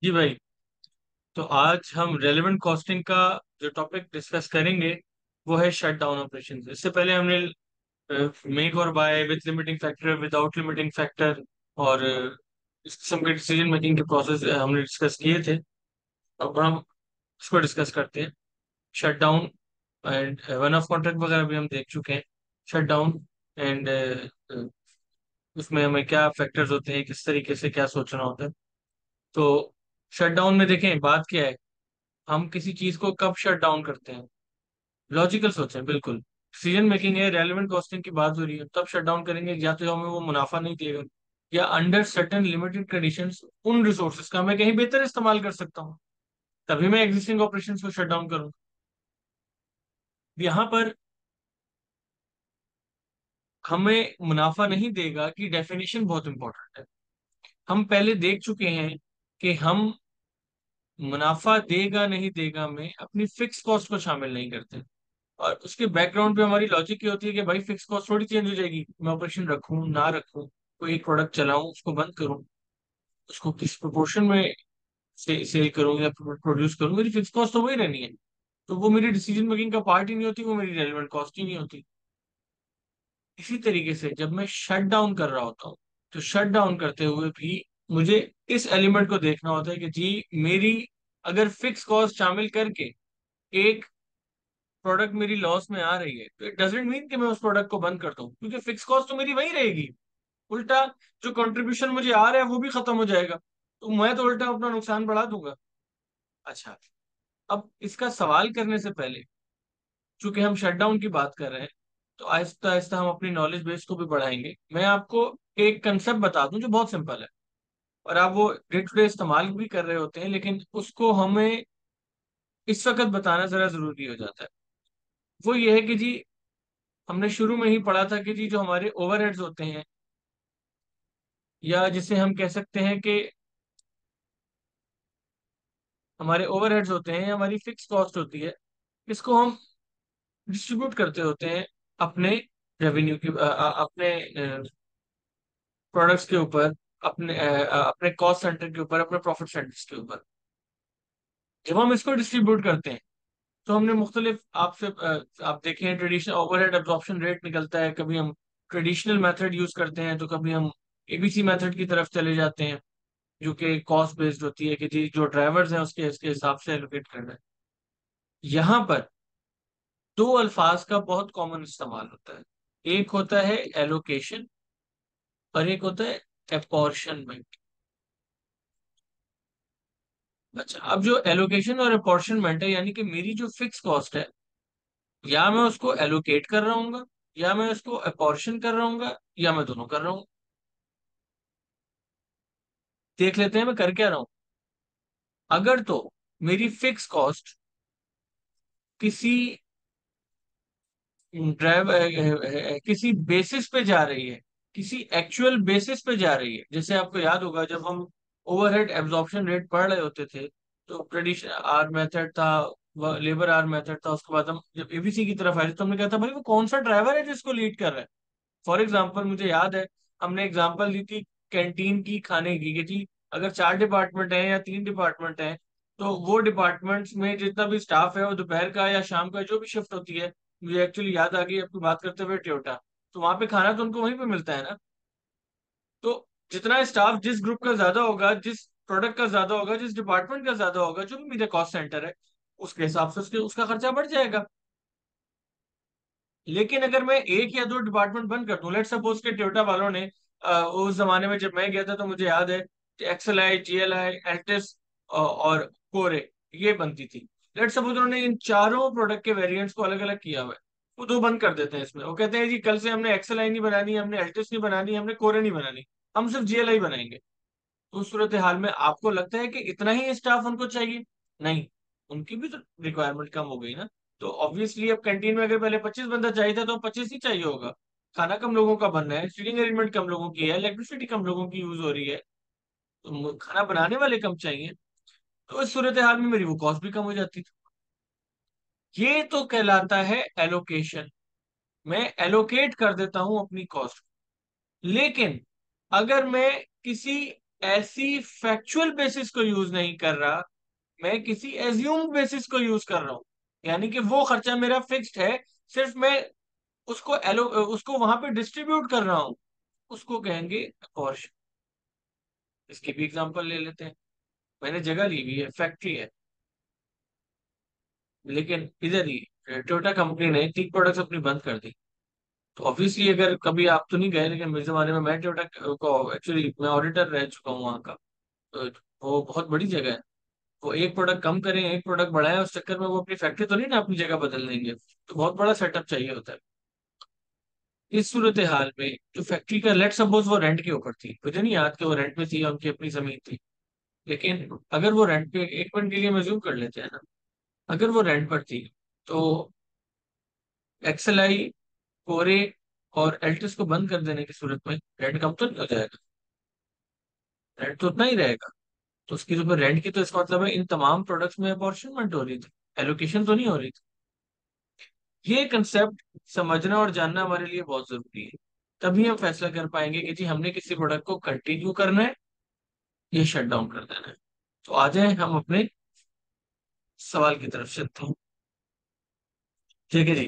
जी भाई। तो आज हम रेलेवेंट कॉस्टिंग का जो टॉपिक डिस्कस करेंगे वो है शट डाउन ऑपरेशन। इससे पहले हमने मेक और buy with limiting factor, without limiting factor और इस किस्म के डिसीजन मेकिंग के प्रोसेस हमने डिस्कस किए थे। अब हम इसको डिस्कस करते हैं। Shut down and one of contract वगैरह भी हम देख चुके हैं। शट डाउन एंड उसमें हमें क्या फैक्टर्स होते हैं, किस तरीके से क्या सोचना होता है। तो शट डाउन में देखें बात क्या है, हम किसी चीज को कब शट डाउन करते हैं। लॉजिकल सोचें, बिल्कुल डिसीजन मेकिंग है, रेलेवेंट कॉस्टिंग की बात हो रही है, तब शट डाउन करेंगे या तो हमें वो मुनाफा नहीं देगा, या अंडर सर्टेन लिमिटेड कंडीशंस उन रिसोर्सेज का मैं कहीं बेहतर इस्तेमाल कर सकता हूँ, तभी मैं एग्जिस्टिंग ऑपरेशंस को शट डाउन करूँ। यहाँ पर हमें मुनाफा नहीं देगा कि डेफिनेशन बहुत इंपॉर्टेंट है। हम पहले देख चुके हैं कि हम मुनाफा देगा नहीं देगा में अपनी फिक्स कॉस्ट को शामिल नहीं करते। और उसके बैकग्राउंड पे हमारी लॉजिक ये होती है कि भाई फिक्स कॉस्ट थोड़ी चेंज हो जाएगी, मैं ऑपरेशन रखूं ना रखूं, कोई एक प्रोडक्ट चलाऊं उसको बंद करूं, उसको किस प्रोपोर्शन में सेल करूं या प्रोड्यूस करूं, मेरी फिक्स कॉस्ट तो वही रहनी है। तो वो मेरी डिसीजन मेकिंग का पार्ट ही नहीं होती, वो मेरी रेलेवेंट कॉस्ट ही नहीं होती। इसी तरीके से जब मैं शट डाउन कर रहा होता हूँ, तो शट डाउन करते हुए भी मुझे इस एलिमेंट को देखना होता है कि जी मेरी अगर फिक्स कॉस्ट शामिल करके एक प्रोडक्ट मेरी लॉस में आ रही है, तो इट डजेंट मीन कि मैं उस प्रोडक्ट को बंद करता हूँ, क्योंकि फिक्स कॉस्ट तो मेरी वही रहेगी। उल्टा जो कंट्रीब्यूशन मुझे आ रहा है वो भी खत्म हो जाएगा, तो मैं तो उल्टा अपना नुकसान बढ़ा दूंगा। अच्छा, अब इसका सवाल करने से पहले, चूंकि हम शटडाउन की बात कर रहे हैं, तो आहिस्ता आहिस्ता हम अपनी नॉलेज बेस को भी बढ़ाएंगे। मैं आपको एक कंसेप्ट बता दूं जो बहुत सिंपल है, और आप वो डे टू डे इस्तेमाल भी कर रहे होते हैं, लेकिन उसको हमें इस वक्त बताना जरा जरूरी हो जाता है। वो ये है कि जी हमने शुरू में ही पढ़ा था कि जी जो हमारे ओवरहेड्स होते हैं, या जिसे हम कह सकते हैं कि हमारे ओवरहेड्स होते हैं, हमारी फिक्स कॉस्ट होती है, इसको हम डिस्ट्रीब्यूट करते होते हैं अपने रेवेन्यू के अपने प्रोडक्ट्स के ऊपर, अपने कॉस्ट सेंटर के ऊपर, अपने प्रॉफिट सेंटर्स के ऊपर। जब हम इसको डिस्ट्रीब्यूट करते हैं तो हमने मुख्तलिफ आपसे आप देखें ट्रेडिशनल ओवरहेड एब्जॉर्प्शन रेट निकलता है, कभी हम ट्रेडिशनल मेथड यूज करते हैं, तो कभी हम एबीसी मेथड की तरफ चले जाते हैं, जो कि कॉस्ट बेस्ड होती है कि जी जो ड्राइवर्स हैं उसके इसके हिसाब से एलोकेट करना है। यहाँ पर दो अल्फाज का बहुत कॉमन इस्तेमाल होता है, एक होता है एलोकेशन और एक होता है अपॉर्शनमेंट। अच्छा, अब जो एलोकेशन और अपॉर्शनमेंट है, यानी कि मेरी जो फिक्स कॉस्ट है, या मैं उसको एलोकेट कर रहा हूँ, या मैं उसको अपॉर्शन कर रहा हूँ, या मैं दोनों कर रहा हूँ। देख लेते हैं मैं कर क्या रहा हूँ। अगर तो मेरी फिक्स कॉस्ट किसी ड्राइव किसी बेसिस पे जा रही है, किसी एक्चुअल बेसिस पे जा रही है, जैसे आपको याद होगा जब हम ओवरहेड एब्जॉर्प्शन रेट पढ़ रहे होते थे, तो ट्रेडिशनल आर मेथड था, लेबर आर मेथड था, उसके बाद हम जब एबीसी की तरफ आए तो हमने कहा था भाई वो कौन सा ड्राइवर है जिसको लीड कर रहा है। फॉर एग्जाम्पल मुझे याद है हमने एग्जाम्पल दी थी कैंटीन की खाने की, कि जी अगर चार डिपार्टमेंट हैं या तीन डिपार्टमेंट हैं, तो वो डिपार्टमेंट्स में जितना भी स्टाफ है वो दोपहर का या शाम का जो भी शिफ्ट होती है, मुझे एक्चुअली याद आ गई आपकी बात करते हुए टोयोटा, तो वहां पे खाना तो उनको वहीं पे मिलता है ना। तो जितना स्टाफ जिस ग्रुप का ज्यादा होगा, जिस प्रोडक्ट का ज्यादा होगा, जिस डिपार्टमेंट का ज्यादा होगा, जो भी मेरा कॉस्ट सेंटर है, उसके हिसाब से उसका खर्चा बढ़ जाएगा। लेकिन अगर मैं एक या दो डिपार्टमेंट बंद कर दूं, लेट सपोज के टोयोटा वालों ने उस जमाने में जब मैं गया था तो मुझे याद है कि एक्सएलआई, जीएलआई, एल्टिस और कोरे ये बनती थी। लेट सपोज उन्होंने इन चारों प्रोडक्ट के वेरिएंट्स को अलग अलग किया हुआ है, वो दो बंद कर देते हैं इसमें, वो कहते हैं जी कल से हमने एक्सएलआई नहीं बनानी, हमने एल्टिस नहीं बनानी, हमने कोरे नहीं बनानी, हम सिर्फ जीएलआई बनाएंगे। तो उस सूरत हाल में आपको लगता है कि इतना ही स्टाफ उनको चाहिए? नहीं, उनकी भी तो रिक्वायरमेंट कम हो गई ना। तो ऑब्वियसली अब कैंटीन में अगर पहले 25 बंदा चाहिए था, तो 25 ही चाहिए होगा। खाना कम लोगों का बन रहा है, सीटिंग अरेंजमेंट कम लोगों की है, इलेक्ट्रिसिटी कम लोगों की यूज हो रही है, तो खाना बनाने वाले कम चाहिए। तो इस सूरत हाल में मेरी वो कॉस्ट भी कम हो जाती थी। ये तो कहलाता है एलोकेशन। मैं एलोकेट कर देता हूं अपनी कॉस्ट। लेकिन अगर मैं किसी ऐसी फैक्चुअल बेसिस को यूज नहीं कर रहा, मैं किसी एज्यूम बेसिस को यूज कर रहा हूं। यानी कि वो खर्चा मेरा फिक्स्ड है, सिर्फ मैं उसको उसको वहां पे डिस्ट्रीब्यूट कर रहा हूं, उसको कहेंगे अपॉर्शन। इसकी भी एग्जांपल ले लेते हैं। मैंने जगह ली हुई है, फैक्ट्री है, लेकिन इधर ही टोयोटा कंपनी ने 3 प्रोडक्ट्स अपनी बंद कर दी। तो ऑब्वियसली, अगर कभी आप तो नहीं गए, लेकिन मेरे जमाने में मैं टोयोटा को एक्चुअली मैं ऑडिटर रह चुका हूँ वहाँ का। तो वो बहुत बड़ी जगह है। वो एक प्रोडक्ट कम करें, एक प्रोडक्ट बढ़ाएं, उस चक्कर में वो अपनी फैक्ट्री तो नहीं ना अपनी जगह बदल देंगे। तो बहुत बड़ा सेटअप चाहिए होता है। इस सूरत हाल में जो फैक्ट्री का, लेट सपोज वो रेंट के ऊपर थी, मुझे नहीं याद कि वो रेंट में थी या उनकी अपनी जमीन थी, लेकिन अगर वो रेंट पे, एक मिनट के लिए मजूम कर लेते हैं ना, अगर वो रेंट पर थी, तो एक्सएलआई, कोरे और एल्टिस को बंद कर देने की सूरत में रेंट कम तो नहीं हो जाएगा? रेंट तो उतना ही रहेगा। तो उसकी जो रेंट की, तो इसका मतलब है इन तमाम प्रोडक्ट्स में अपॉर्चुनमेंट हो रही थी, एलोकेशन तो नहीं हो रही थी। ये कंसेप्ट समझना और जानना हमारे लिए बहुत जरूरी है। तभी हम फैसला कर पाएंगे कि जी हमने किसी प्रोडक्ट को कंटिन्यू करना है या शट डाउन कर देना है। तो आ जाए हम अपने सवाल की तरफ चलते हैं। ठीक है जी।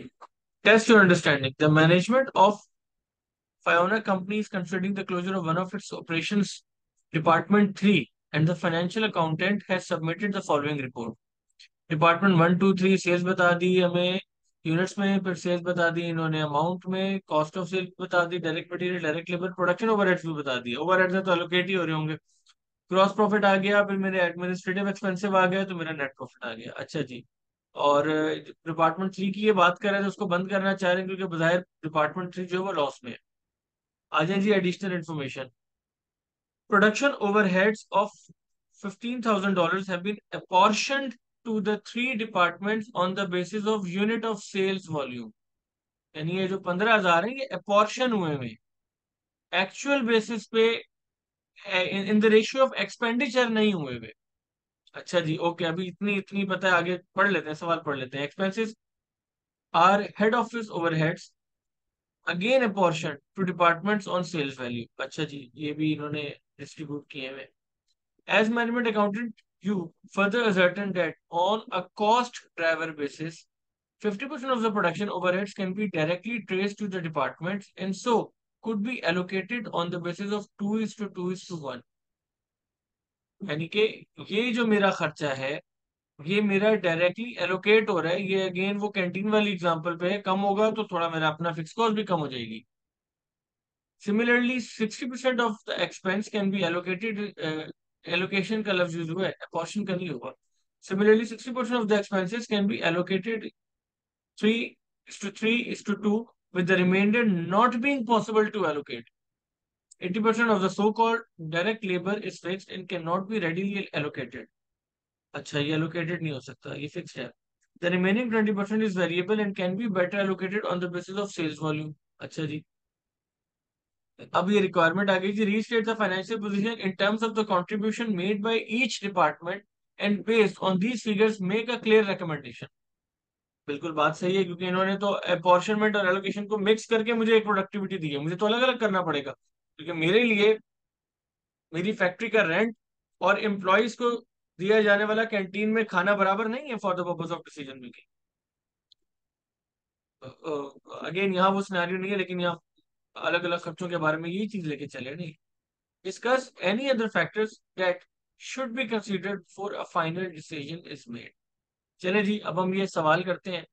Test your understanding, the management of Fiona company is considering the closure of one of its operations department 3, and the financial accountant has submitted the following report. Department 1 2 3 sales बता दी हमें, यूनिट्स में, फिर सेल्स बता दी इन्होंने, amount में, cost of sale बता दी, direct material, direct labour, production overheads भी बता दिए। ओवरहेड्स तो एलोकेट ही हो रहे होंगे। क्रॉस प्रॉफिट आ गया, फिर मेरे एडमिनिस्ट्रेटिव एक्सपेंसिव आ गया, तो मेरा नेट प्रॉफिट आ गया। अच्छा जी। और डिपार्टमेंट 3 की ये बात कर रहे थे, उसको बंद करना चाह रहे हैं क्योंकि बजाय डिपार्टमेंट 3 जो है वो लॉस में है। आ जाए जी additional information. Production overheads of $15,000 have been apportioned to the 3 departments on the basis of unit of sales volume। यानी ये जो 15,000 है, ये अपॉर्शन हुए में, एक्चुअल बेसिस पे, in the ratio of expenditure नहीं हुए हुए। अच्छा जी, ओके, अभी इतनी इतनी पता है, आगे पढ़ लेते हैं, सवाल पढ़ लेते हैं। Expenses are head office overheads again apportion to departments on sales value. अच्छा जी, ये भी इन्होंने डिस्ट्रीब्यूट किए हुए। As management accountant, you further ascertain that on a cost driver basis, 50% of the production overheads can be directly traced to the departments and so could be allocated on the basis of 2:2:1। यानी कि ये जो मेरा खर्चा है, ये मेरा directly allocate हो रहा है। ये अगेन वो कैंटीन वाली एग्जांपल पे है, कम होगा तो थोड़ा मेरा अपना फिक्स कॉस्ट भी कम हो जाएगी। Similarly 60% of the expense can be allocated, allocation का लफ्ज यूज हुआ है, अपॉर्शन का नहीं हुआ। Similarly 60% of the expenses can be allocated 3:3:2 with the remainder not being possible to allocate। 80% of the so-called direct labor is fixed and cannot be readily allocated। अच्छा, ये allocated नहीं हो सकता, ये fixed है। The remaining 20% is variable and can be better allocated on the basis of sales volume। अच्छा जी। अब ये रिक्वायरमेंट आ गई थी, restate the financial position in terms of the contribution made by each department and based on these figures make a clear recommendation. बिल्कुल बात सही है, क्योंकि इन्होंने तो अपॉर्शनमेंट और एलोकेशन को मिक्स करके मुझे एक प्रोडक्टिविटी दी है, मुझे तो अलग अलग करना पड़ेगा, क्योंकि मेरे लिए मेरी फैक्ट्री का रेंट और एम्प्लॉयज को दिया जाने वाला कैंटीन में खाना बराबर नहीं है for the purpose of decision making. Again यहाँ वो सिनेरियो नहीं है, लेकिन यहाँ अलग अलग खर्चों के बारे में यही चीज लेके चले नहीं। Discuss any other factors that should be considered before a final decision is made। चले जी, अब हम ये सवाल करते हैं।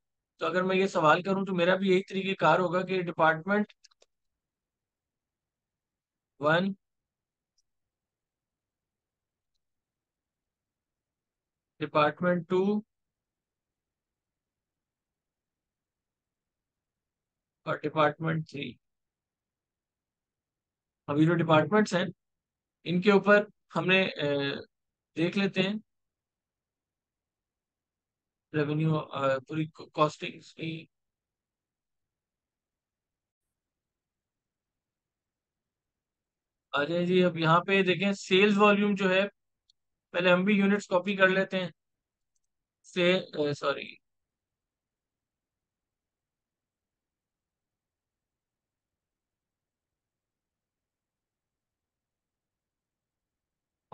तो अगर मैं ये सवाल करूं तो मेरा भी यही तरीकेकार होगा कि डिपार्टमेंट 1, डिपार्टमेंट 2 और डिपार्टमेंट 3। अभी जो डिपार्टमेंट्स हैं, इनके ऊपर हमने देख लेते हैं रेवेन्यू, पूरी कॉस्टिंग्स की। आ जाए जी, अब यहाँ पे देखें सेल्स वॉल्यूम जो है, पहले हम भी यूनिट्स कॉपी कर लेते हैं। से सॉरी,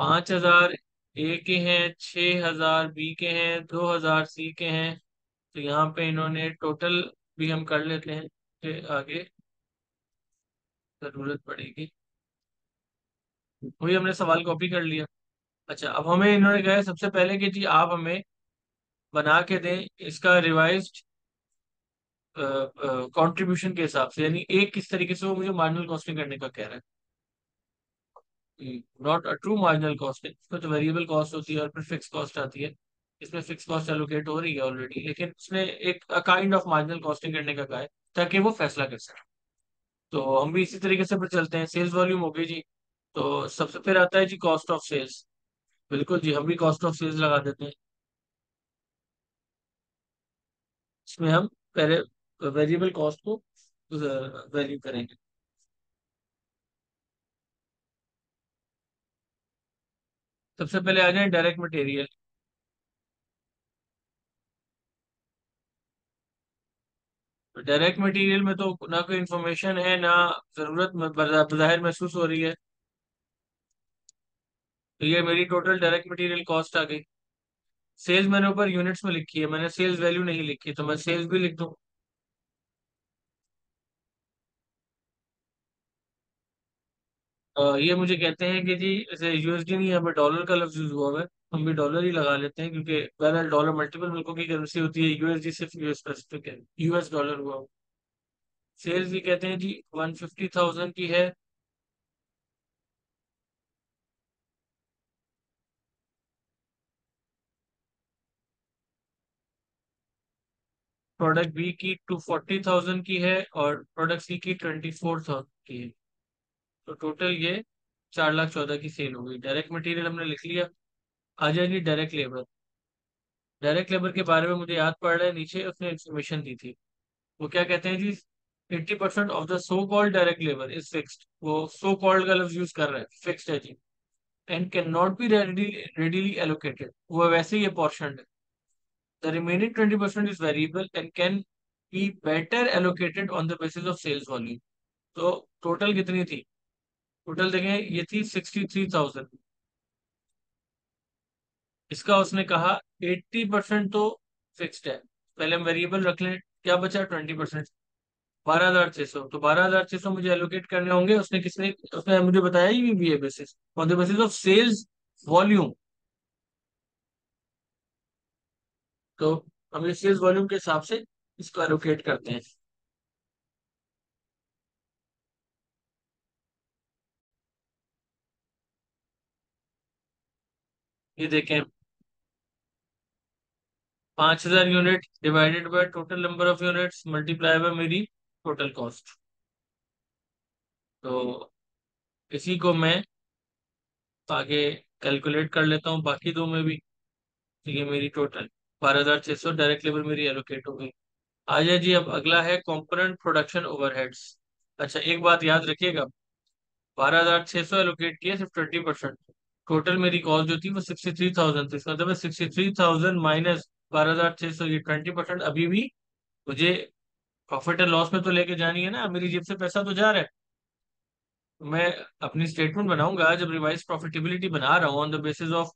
5,000 ए के हैं, 6,000 बी के हैं, 2,000 सी के हैं। तो यहाँ पे इन्होंने टोटल भी हम कर लेते हैं, फिर आगे जरूरत पड़ेगी। वही हमने सवाल कॉपी कर लिया। अच्छा, अब हमें इन्होंने कहा है सबसे पहले कि जी आप हमें बना के दें इसका रिवाइज्ड कंट्रीब्यूशन के हिसाब से, यानी एक किस तरीके से वो मुझे मार्जिनल कॉस्टिंग करने का कह रहा है। Not a true marginal costing, इसमें तो वेरिएबल कॉस्ट होती है और फिर फिक्स कॉस्ट आती है। इसमें फिक्स कॉस्ट एलोकेट हो रही है ऑलरेडी, लेकिन उसने एक काइंड ऑफ मार्जिनल कॉस्टिंग करने का कहा है ताकि वो फैसला कर सके। तो हम भी इसी तरीके से फिर चलते हैं। सेल्स वॉल्यूम हो गई जी, तो सबसे फिर आता है जी कॉस्ट ऑफ सेल्स। बिल्कुल जी, हम भी कॉस्ट ऑफ सेल्स लगा देते हैं। इसमें हम पहले वेरिएबल कॉस्ट को वैल्यू करेंगे। सबसे पहले आ जाए डायरेक्ट मटेरियल। डायरेक्ट मटेरियल में तो ना कोई इंफॉर्मेशन है ना जरूरत में बाहिर महसूस हो रही है। तो ये मेरी टोटल डायरेक्ट मटेरियल कॉस्ट आ गई। सेल्स मैंने ऊपर यूनिट्स में लिखी है, मैंने सेल्स वैल्यू नहीं लिखी, तो मैं सेल्स भी लिख दूं। ये मुझे कहते हैं कि जी जैसे यूएसडी नहीं, यहाँ पे डॉलर का लफ्ज यूज हुआ हुआ है, हम भी डॉलर ही लगा लेते हैं क्योंकि बहरहाल डॉलर मल्टीपल मुल्कों की करेंसी होती है, यूएसडी सिर्फ यूएस स्पेसिफिक है, यूएस डॉलर हुआ। सेल्स भी कहते हैं जी 150,000 की है। प्रोडक्ट बी की 240,000 की है और प्रोडक्ट सी की 24,000 की है। तो टोटल ये 4,14,000 की सेल हो गई। डायरेक्ट मटेरियल हमने लिख लिया। आ जाएगी डायरेक्ट लेबर। डायरेक्ट लेबर के बारे में मुझे याद पड़ रहा है, नीचे उसने इंफॉर्मेशन दी थी। वो क्या कहते हैं जी, 80% of the so called direct labour is fixed. वो सो कॉल्ड का लफ्ज यूज कर रहा है, फिक्स्ड है जी। And can not be readily allocated, वो वैसे ही अपॉर्शन्ड है। The remaining 20% is variable and can be better allocated on the basis of sales volume. तो टोटल कितनी थी? टोटल देखें, ये थी 63,000। इसका उसने कहा 80% तो फिक्स्ड है, पहले हम वेरिएबल रख लें, क्या बचा 20%। 12,600, तो 12,600 मुझे एलोकेट करने होंगे। उसने मुझे बताया ही भी है basis on the basis of sales volume. तो हम ये सेल्स वॉल्यूम के हिसाब से इसको एलोकेट करते हैं। ये देखें, 5,000 unit divided by total number of units multiply by मेरी टोटल कॉस्ट। तो इसी को मैं आगे कैलकुलेट कर लेता हूँ बाकी दो में भी। तो ये मेरी टोटल 12,600 डायरेक्ट लेबर मेरी एलोकेट हो गई। आ जाए जी, अब अगला है कंपोनेंट प्रोडक्शन ओवरहेड्स। अच्छा, एक बात याद रखिएगा, 12,600 एलोकेट किया, सिर्फ 20%। टोटल मेरी कॉस्ट जो थी वो 63,000 थी। इसका मतलब 63,000 माइनस 12,600, ये 20%। अभी भी मुझे प्रॉफिट एंड लॉस में तो लेके जानी है ना, मेरी जेब से पैसा तो जा रहा है। तो मैं अपनी स्टेटमेंट बनाऊंगा जब रिवाइज प्रॉफिटेबिलिटी बना रहा हूँ on the basis of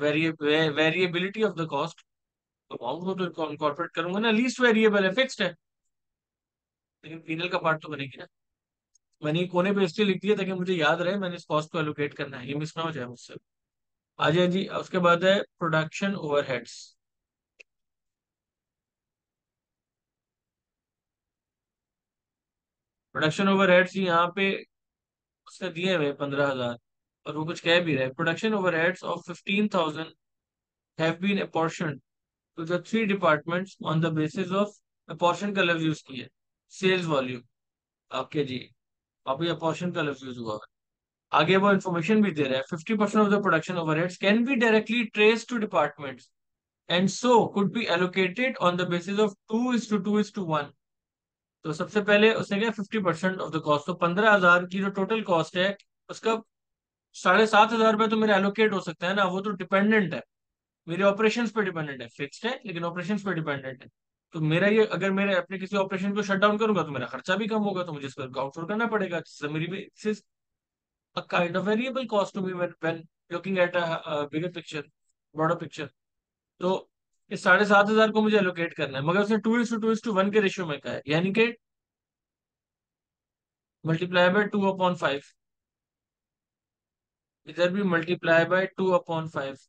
variability of the cost. तो अमाउंट को तो इनकॉर्पोरेट करूंगा ना, लीस्ट वेरिएबल है, फिक्स्ड है, लेकिन पीनल का पार्ट तो बनेगी ना। मैंने ये कोने पे इसलिए लिख दिया ताकि मुझे याद रहे मैंने इस कॉस्ट को एलोकेट करना है, ये मिस ना हो जाए मुझसे। आ जाए जी, उसके बाद है प्रोडक्शन ओवरहेड्स। प्रोडक्शन ओवरहेड्स यहाँ पे उसने दिए हुए 15,000, और वो कुछ कह भी रहे, production overheads of 15,000 have been apportioned to the three departments on the basis of, apportion का लफ्ज यूज किया, सेल्स वॉल्यूम। आपके जी, अभी अपॉर्शन का लफ्ज यूज हुआ है। आगे वो इन्फॉर्मेशन भी दे रहा है, 50% of the production overheads can be directly trace to departments and so could be allocated on the basis of 2:2:1। तो सबसे पहले उसने कहा 50% ऑफ द कॉस्ट, तो 15,000 की जो टोटल कॉस्ट है उसका 7,500 रुपये तो मेरा एलोकेट हो सकता है ना, वो तो डिपेंडेंट है, मेरे ऑपरेशंस पे डिपेंडेंट है। फिक्स्ड है लेकिन ऑपरेशंस पे डिपेंडेंट है। तो मेरा ये, अगर मेरे अपने किसी ऑपरेशन को शट डाउन करूंगा तो मेरा खर्चा भी कम होगा, तो मुझे इस पर आउटसोर्स करना पड़ेगा, जिससे मेरी भी a kind of variable cost to me when looking at a bigger picture, broader picture. तो इस 7,500 को मुझे एलोकेट करना है, मगर उसने 2:2:1 के रेशियो में कहा है, यानी कि मल्टीप्लाई बाय 2/5, इधर भी मल्टीप्लाई बाय 2/5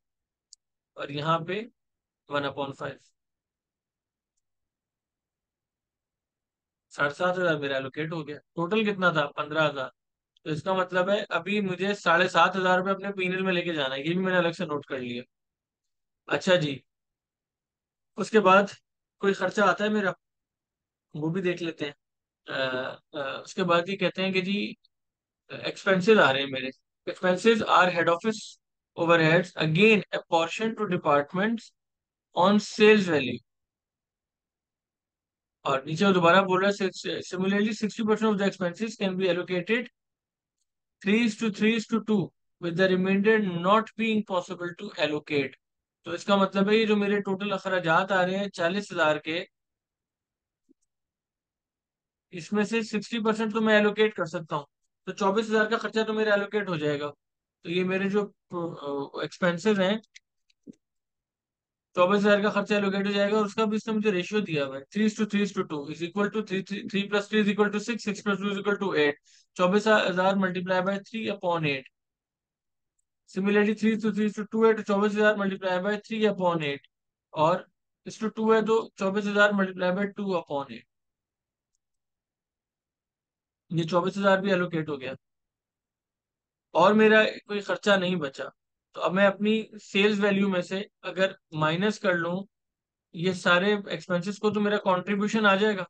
और यहाँ पे 1/5। 7,500 मेरा एलोकेट हो गया। टोटल कितना था? 15,000। तो इसका मतलब है अभी मुझे 7,500 रुपये अपने पीनल में लेके जाना है, ये भी मैंने अलग से नोट कर लिया। अच्छा जी, उसके बाद कोई खर्चा आता है मेरा, वो भी देख लेते हैं। उसके बाद ही कहते हैं कि जी एक्सपेंसेस आ रहे हैं मेरे। Expenses are head office overheads again apportion to departments on sales value. और नीचे वो दोबारा बोल रहा है similarly 60% of the expenses can be allocated 3:3:2 with the remainder not being possible to allocate। तो इसका मतलब है ये जो मेरे टोटल अखराजात आ रहे हैं 40,000 के, इसमें से 60% तो मैं एलोकेट कर सकता हूँ। तो 24,000 का खर्चा तो मेरा एलोकेट हो जाएगा। तो ये मेरे जो एक्सपेंसेस हैं, 24,000 का खर्चा एलोकेट हो जाएगा, और उसका भी इसने मुझे रेशियो दिया हुआ है 3:3:2 is equal to 3 + 3 is equal to 6, 6 + 2 is equal to 8। 24,000 multiply by 3/8। Similarly 3:3:2 है तो 24,000 मल्टीप्लाई बाय 3/8, और इस टू 2 है तो 24,000 मल्टीप्लाई बाय 2/8। ये 24,000 भी एलोकेट हो गया, और मेरा कोई खर्चा नहीं बचा। तो अब मैं अपनी सेल्स वैल्यू में से अगर माइनस कर लूं ये सारे एक्सपेंसेस को, तो मेरा कंट्रीब्यूशन आ जाएगा।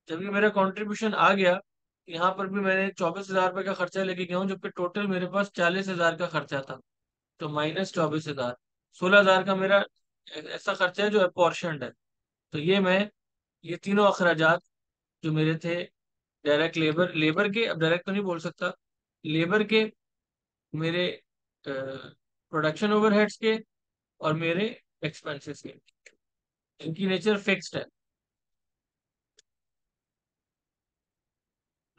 जब ये मेरा कंट्रीब्यूशन आ गया, यहाँ पर भी मैंने 24,000 रुपये का खर्चा लेके गया हूँ, जबकि टोटल मेरे पास 40,000 का खर्चा था। तो -24,000, 16,000 का मेरा ऐसा खर्चा है जो अपॉर्शन्ड है। तो ये मैं, ये तीनों अखराजात जो मेरे थे, डायरेक्ट लेबर, लेबर के, अब डायरेक्ट तो नहीं बोल सकता, लेबर के, मेरे प्रोडक्शन ओवरहेड्स के, और मेरे एक्सपेंसेस के, इनकी नेचर फिक्स्ड है।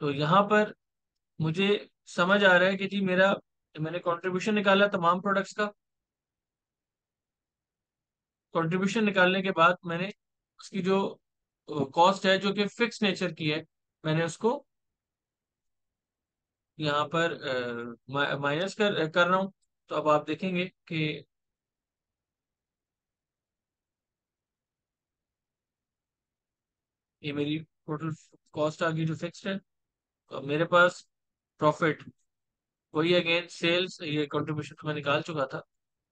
तो यहाँ पर मुझे समझ आ रहा है कि जी मेरा, मैंने कंट्रीब्यूशन निकाला तमाम प्रोडक्ट्स का। कंट्रीब्यूशन निकालने के बाद मैंने उसकी जो कॉस्ट है जो कि फिक्स नेचर की है, मैंने उसको यहाँ पर माइनस कर रहा हूँ। तो अब आप देखेंगे कि ये मेरी टोटल कॉस्ट आ गई जो फिक्स्ड है। तो अब मेरे पास प्रॉफिट, वही अगेन सेल्स, ये कंट्रीब्यूशन तो मैं निकाल चुका था।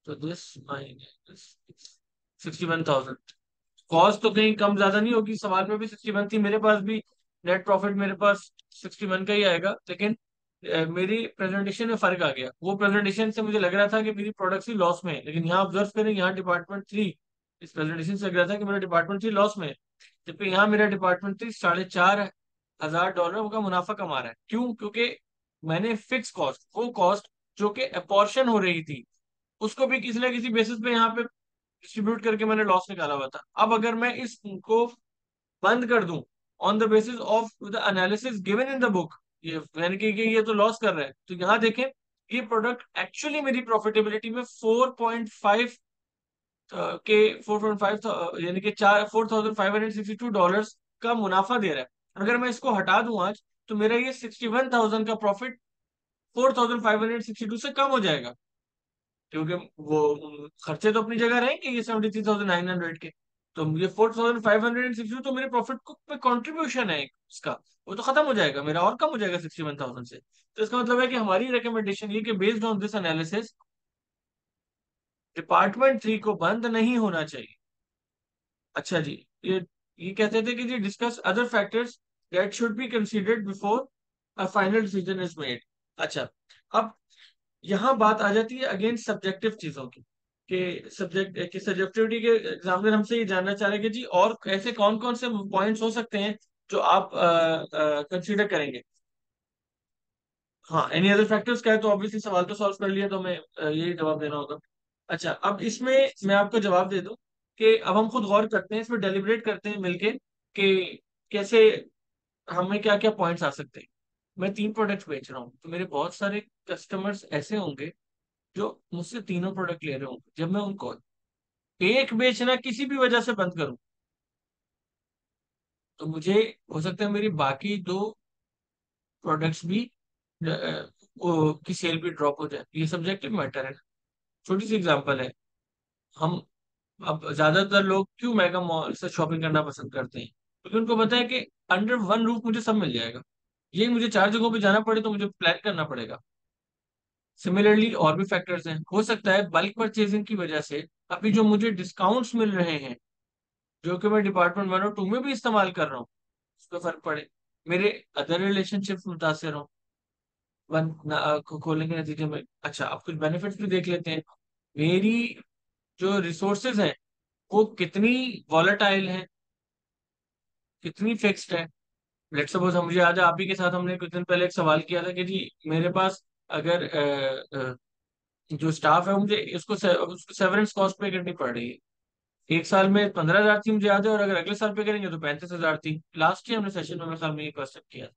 तो दिस माइनस 61,000। कॉस्ट तो कहीं कम ज्यादा नहीं होगी, सवाल में भी 61 थी, मेरे पास भी नेट प्रॉफिट मेरे पास 61 का ही आएगा। लेकिन मेरी प्रेजेंटेशन में फर्क आ गया। वो प्रेजेंटेशन से मुझे लग रहा था कि मेरी प्रोडक्ट्स ही लॉस में है, लेकिन यहाँ ऑब्जर्व करें, यहाँ डिपार्टमेंट 3, इस प्रेजेंटेशन से लग रहा था कि मेरा डिपार्टमेंट 3 लॉस में है, जबकि यहाँ मेरा डिपार्टमेंट 3 $4,500 का मुनाफा कमा रहा है। क्यों? क्योंकि मैंने फिक्स कॉस्ट, वो कॉस्ट जो कि अपॉर्शन हो रही थी, उसको भी किसी ना किसी बेसिस पे यहाँ पे डिस्ट्रीब्यूट करके मैंने लॉस निकाला हुआ था। अब अगर मैं इसको बंद कर दूं on the basis of the analysis given in the book, ये यानी कि ये तो लॉस कर रहा है, तो यहाँ देखें, ये प्रोडक्ट एक्चुअली मेरी प्रॉफिटेबिलिटी में 4.5 के 4.5 यानी कि 4,562 डॉलर्स का मुनाफा दे रहा है। अगर मैं इसको हटा दूं आज, तो मेरा ये 61,000 का प्रॉफिट 4,562 से कम हो जाएगा, क्योंकि वो खर्चे तो अपनी जगह रहेंगे ये 73,900 के। तो ये 4,560 तो मेरे प्रॉफिट को पे कंट्रीब्यूशन है इसका, वो तो खत्म हो जाएगा मेरा, और कम हो जाएगा 61,000 से। तो इसका मतलब है कि हमारी रिकमेंडेशन ये कि based on this analysis department 3 को बंद नहीं होना चाहिए। अच्छा जी, ये कहते थे कि जी discuss other factors that should be considered before a final decision is made. अच्छा, अब यहाँ बात आ जाती है अगेन सब्जेक्टिव चीजों की, कि सब्जेक्टिविटी के एग्जामिनर हमसे ये जानना चाह रहे हैं कि जी और ऐसे कौन कौन से पॉइंट्स हो सकते हैं जो आप कंसीडर करेंगे। हाँ, एनी अदर फैक्टर्स का है तो ऑब्वियसली सवाल तो सॉल्व कर लिया, तो मैं यही जवाब देना होगा। अच्छा, अब इसमें मैं आपको जवाब दे दूं कि अब हम खुद गौर करते हैं, इसमें डेलिब्रेट करते हैं मिलके कि कैसे, हमें क्या क्या पॉइंट्स आ सकते हैं। मैं 3 प्रोडक्ट्स बेच रहा हूँ, तो मेरे बहुत सारे कस्टमर्स ऐसे होंगे जो मुझसे तीनों प्रोडक्ट ले रहे होंगे। जब मैं उनको एक बेचना किसी भी वजह से बंद करूं, तो मुझे हो सकता है मेरी बाकी 2 प्रोडक्ट्स भी की सेल भी ड्रॉप हो जाए। ये सब्जेक्टिव मैटर है। छोटी सी एग्जांपल है, हम अब ज्यादातर लोग क्यों मेगा मॉल से शॉपिंग करना पसंद करते हैं, क्योंकि उनको पता है कि अंडर वन रूफ मुझे सब मिल जाएगा। ये मुझे 4 जगहों पे जाना पड़े तो मुझे प्लान करना पड़ेगा। सिमिलरली और भी फैक्टर्स हैं, हो सकता है बल्क परचेजिंग की वजह से अभी जो मुझे डिस्काउंट्स मिल रहे हैं, जो कि मैं डिपार्टमेंट 1 और 2 में भी इस्तेमाल कर रहा हूँ, उस पर फर्क पड़े, मेरे अदर रिलेशनशिप मुतासर हो। खोलने के नतीजे में अच्छा, अब कुछ बेनिफिट्स भी देख लेते हैं। मेरी जो रिसोर्सेज हैं वो कितनी वॉलेटाइल है, कितनी फिक्स्ड है। लेट्स सपोज, हम, मुझे याद है आप ही के साथ हमने कुछ दिन पहले एक सवाल किया था कि जी मेरे पास अगर जो स्टाफ है मुझे उसको सेवरेंस कॉस्ट पे करनी पड़ रही है। एक साल में 15,000 थी मुझे याद है, और अगर अगले साल पे करेंगे तो 35,000 थी। लास्ट ईयर हमने सेशन में, मेरे ख्याल में, ये क्वेश्चन किया था।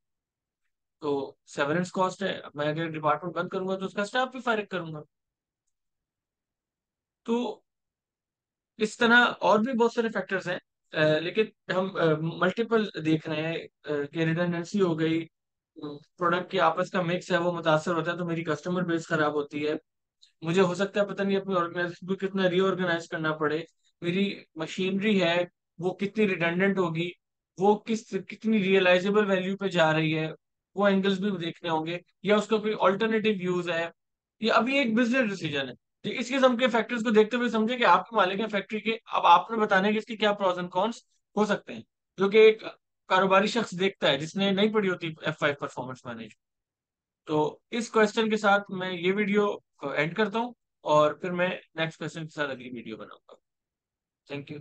तो सेवरेंस कॉस्ट है, अब मैं अगर डिपार्टमेंट बंद करूंगा तो उसका स्टाफ भी फारिग करूंगा। तो इस तरह और भी बहुत सारे फैक्टर्स हैं। लेकिन हम मल्टीपल देख रहे हैं कि रिडंडेंसी हो गई, प्रोडक्ट की आपस का मिक्स है वो मुतासर होता है, तो मेरी कस्टमर बेस खराब होती है। मुझे हो सकता है पता नहीं अपनी ऑर्गेनाइजेशन को कितना रीऑर्गेनाइज करना पड़े। मेरी मशीनरी है वो कितनी रिडंडेंट होगी, वो कितनी रियलाइजेबल वैल्यू पे जा रही है, वो एंगल्स भी देखने होंगे, या उसका कोई ऑल्टरनेटिव यूज है। ये अभी एक बिजनेस डिसीजन है। तो इस किस्म के फैक्टर्स को देखते हुए समझे कि आपके मालिक हैं फैक्ट्री के, अब आपने बताना है कि इसके क्या प्रोस एंड कॉन्स हो सकते हैं, जो कि एक कारोबारी शख्स देखता है जिसने नहीं पढ़ी होती F5 परफॉर्मेंस मैनेजमेंट। तो इस क्वेश्चन के साथ मैं ये वीडियो एंड करता हूँ, और फिर मैं नेक्स्ट क्वेश्चन के साथ अगली वीडियो बनाऊंगा। Thank you.